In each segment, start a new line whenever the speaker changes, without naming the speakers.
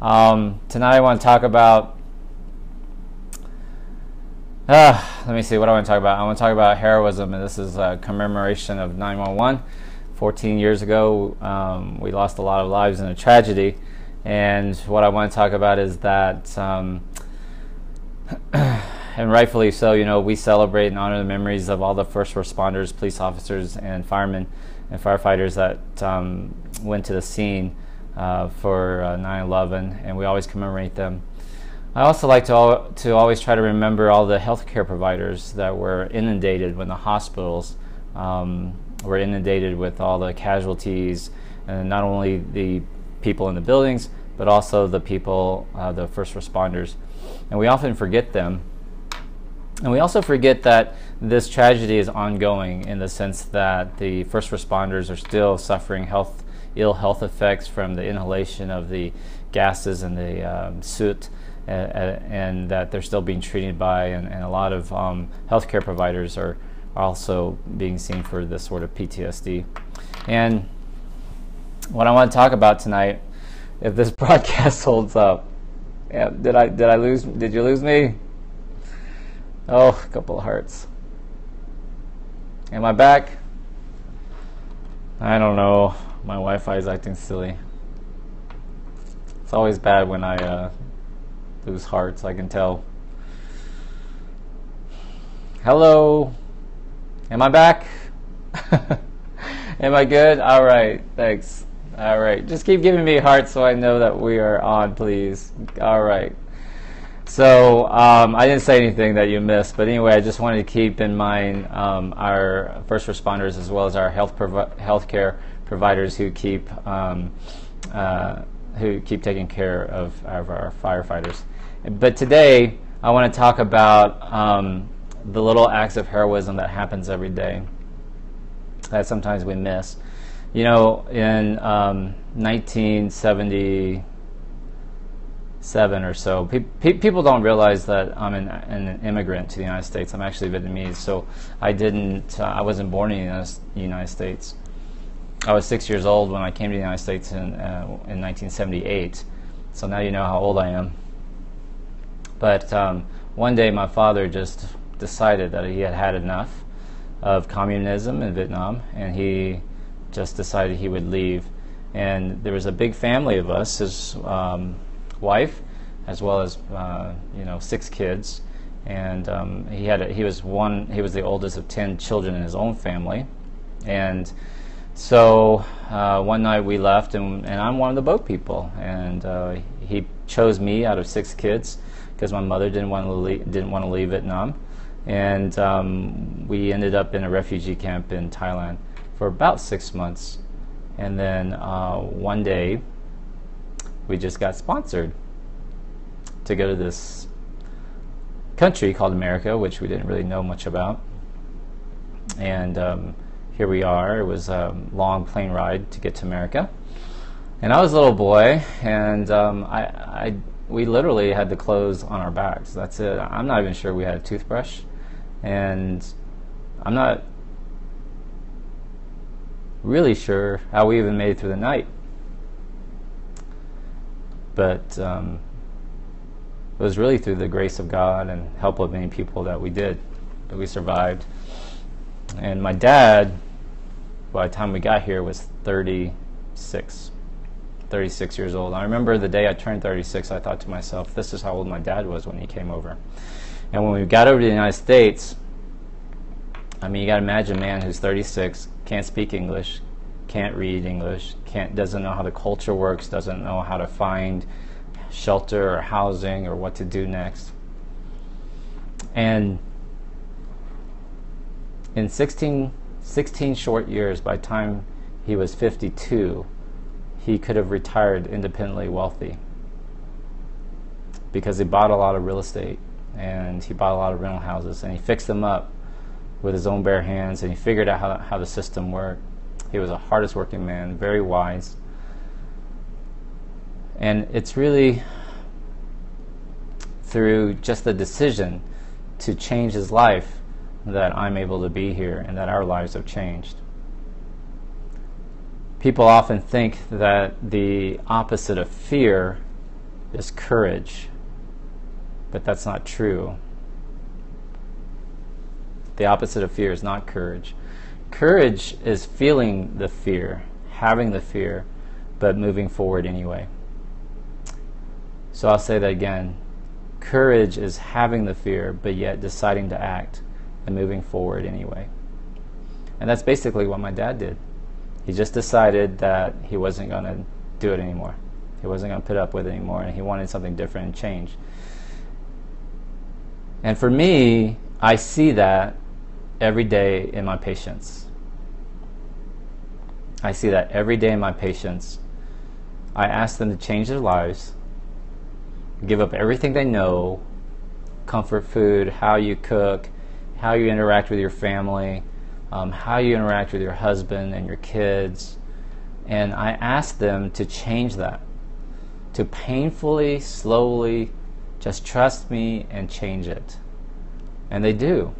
Tonight I want to talk about, let me see, what I want to talk about. I want to talk about heroism, and this is a commemoration of 9/11. 14 years ago, we lost a lot of lives in a tragedy, and what I want to talk about is that, and rightfully so, you know, we celebrate and honor the memories of all the first responders, police officers, and firemen and firefighters that went to the scene for 9/11, and we always commemorate them. I also like to always try to remember all the healthcare providers that were inundated when the hospitals were inundated with all the casualties, and not only the people in the buildings, but also the people, the first responders. And we often forget them. And we also forget that this tragedy is ongoing, in the sense that the first responders are still suffering ill health effects from the inhalation of the gases and the soot, and that they're still being treated by, and a lot of healthcare providers are also being seen for this sort of PTSD. And what I want to talk about tonight, if this broadcast holds up, yeah, did you lose me? Oh, a couple of hearts. Am I back? I don't know. My Wi-Fi is acting silly. It's always bad when I lose hearts, I can tell. Hello? Am I back? Am I good? All right, thanks. All right, just keep giving me hearts so I know that we are on, please. All right. So I didn't say anything that you missed, but anyway, I just wanted to keep in mind our first responders, as well as our healthcare providers who keep taking care of our firefighters. But today, I want to talk about the little acts of heroism that happens every day that sometimes we miss. You know, in 1977 or so, people don't realize that I'm an immigrant to the United States. I'm actually Vietnamese, so I wasn't born in the United States. I was 6 years old when I came to the United States in 1978, so now you know how old I am. But one day my father just decided that he had had enough of communism in Vietnam, and he just decided he would leave. And there was a big family of us, his wife, as well as 6 kids, and he was the oldest of 10 children in his own family. And so one night we left, and I'm one of the boat people, and he chose me out of 6 kids because my mother didn't want to leave Vietnam. And we ended up in a refugee camp in Thailand for about 6 months. And then one day we just got sponsored to go to this country called America, which we didn't really know much about. And here we are. It was a long plane ride to get to America. And I was a little boy, and we literally had the clothes on our backs. That's it. I'm not even sure we had a toothbrush. And I'm not really sure how we even made it through the night. But it was really through the grace of God and help of many people that we survived. And my dad, by the time we got here, was 36 years old. I remember the day I turned 36, I thought to myself, this is how old my dad was when he came over. And when we got over to the United States, I mean, you got to imagine a man who's 36, can't speak English, can't read English, doesn't know how the culture works, doesn't know how to find shelter or housing or what to do next. And in 16 short years, by the time he was 52, he could have retired independently wealthy, because he bought a lot of real estate, and he bought a lot of rental houses, and he fixed them up with his own bare hands, and he figured out how the system worked. He was the hardest working man, very wise. And it's really through just the decision to change his life that I'm able to be here, and that our lives have changed. People often think that the opposite of fear is courage, but that's not true. The opposite of fear is not courage. Courage is feeling the fear, having the fear, but moving forward anyway. So I'll say that again. Courage is having the fear, but yet deciding to act and moving forward anyway. And that's basically what my dad did. He just decided that he wasn't going to do it anymore. He wasn't going to put up with it anymore, and he wanted something different and change. And for me, I see that every day in my patients. I see that every day in my patients. I ask them to change their lives, give up everything they know, comfort food, how you cook, how you interact with your family, how you interact with your husband and your kids. And I ask them to change that, to painfully, slowly, just trust me and change it. And they do.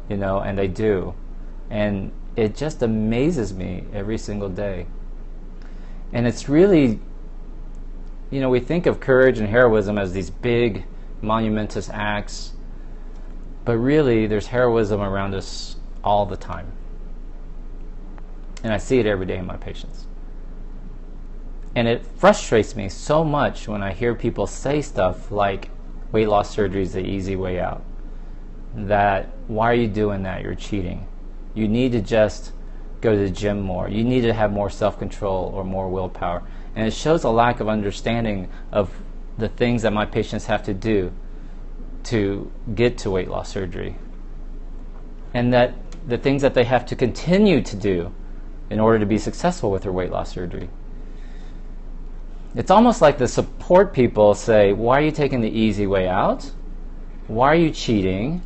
And they do. And it just amazes me every single day. And it's really, we think of courage and heroism as these big, monumentous acts, but really there's heroism around us all the time. And I see it every day in my patients. And it frustrates me so much when I hear people say stuff like, weight loss surgery is the easy way out. That, why are you doing that? You're cheating. You need to just go to the gym more. You need to have more self-control or more willpower. And it shows a lack of understanding of the things that my patients have to do to get to weight loss surgery. And that the things that they have to continue to do in order to be successful with their weight loss surgery. It's almost like the support people say, why are you taking the easy way out? Why are you cheating?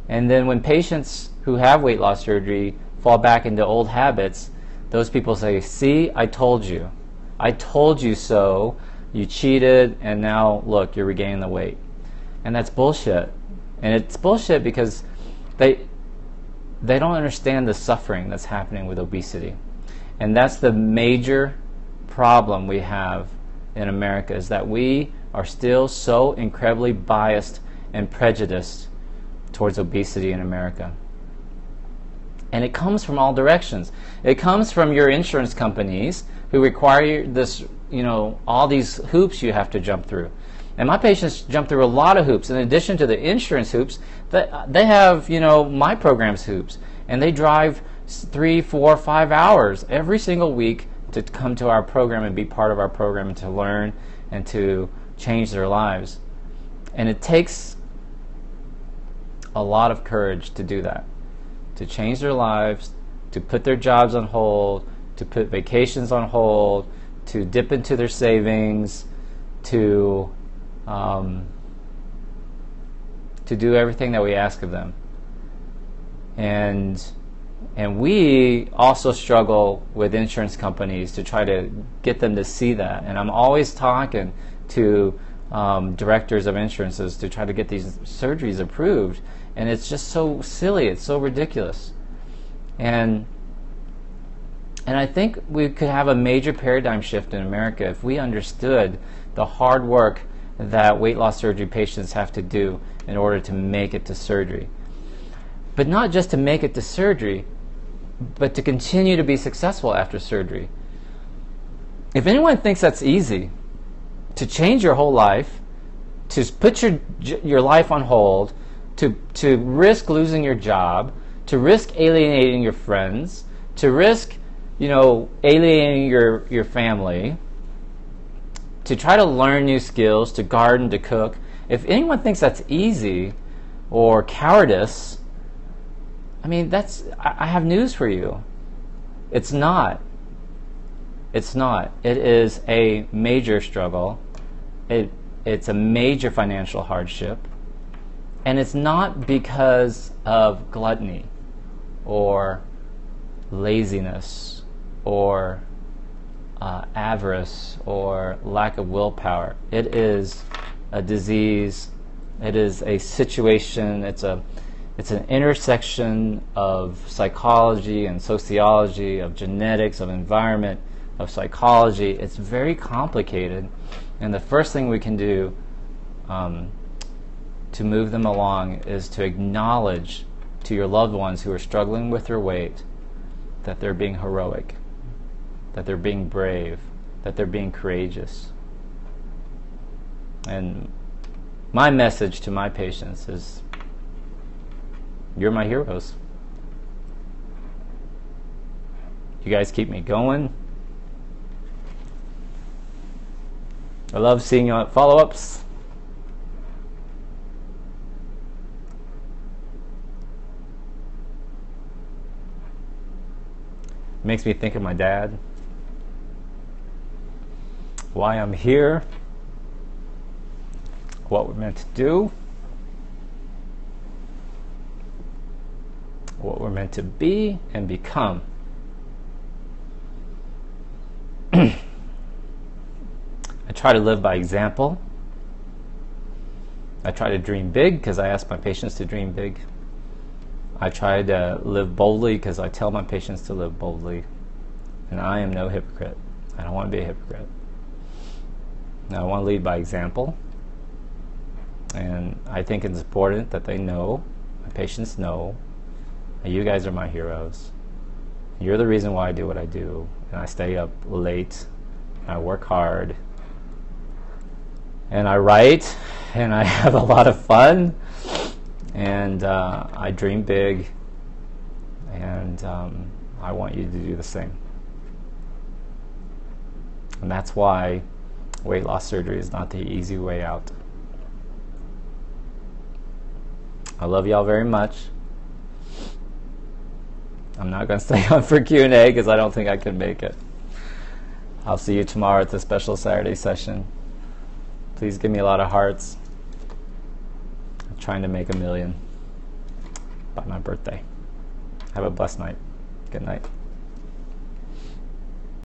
And then when patients who have weight loss surgery fall back into old habits, those people say, see, I told you. I told you so. You cheated, and now, look, you're regaining the weight. And that's bullshit. And it's bullshit because they don't understand the suffering that's happening with obesity. And that's the major problem we have in America, is that we are still so incredibly biased and prejudiced towards obesity in America. And it comes from all directions. It comes from your insurance companies who require this, all these hoops you have to jump through. And my patients jump through a lot of hoops. In addition to the insurance hoops, they have, my program's hoops. And they drive 3, 4, 5 hours every single week to come to our program and be part of our program and to learn and to change their lives. And it takes a lot of courage to do that, to change their lives, to put their jobs on hold, to put vacations on hold, to dip into their savings, to do everything that we ask of them. And we also struggle with insurance companies to try to get them to see that. And I'm always talking to directors of insurances to try to get these surgeries approved. And it's just so silly. It's so ridiculous. And I think we could have a major paradigm shift in America if we understood the hard work that weight loss surgery patients have to do in order to make it to surgery. But not just to make it to surgery, but to continue to be successful after surgery. If anyone thinks that's easy, to change your whole life, to put your life on hold, to risk losing your job, to risk alienating your friends, to risk alienating your family, to try to learn new skills, to garden, to cook. If anyone thinks that's easy or cowardice, I have news for you. It's not. It's not. It is a major struggle. It's a major financial hardship. And it's not because of gluttony or laziness or avarice or lack of willpower. It is a disease. It is a situation. It's an intersection of psychology and sociology, of genetics, of environment, of psychology. It's very complicated, and the first thing we can do to move them along is to acknowledge to your loved ones who are struggling with their weight that they're being heroic, that they're being brave, that they're being courageous. And my message to my patients is, you're my heroes. You guys keep me going. I love seeing you on follow-ups. Makes me think of my dad. Why I'm here. What we're meant to do. What we're meant to be and become. I try to live by example. I try to dream big because I ask my patients to dream big. I try to live boldly because I tell my patients to live boldly. And I am no hypocrite. I don't want to be a hypocrite. Now, I want to lead by example. And I think it's important that they know, my patients know, that you guys are my heroes. You're the reason why I do what I do. And I stay up late. And I work hard. And I write. And I have a lot of fun. And I dream big. And I want you to do the same. And that's why weight loss surgery is not the easy way out. I love y'all very much. I'm not going to stay on for Q&A because I don't think I can make it. I'll see you tomorrow at the special Saturday session. Please give me a lot of hearts. I'm trying to make 1 million by my birthday. Have a blessed night. Good night.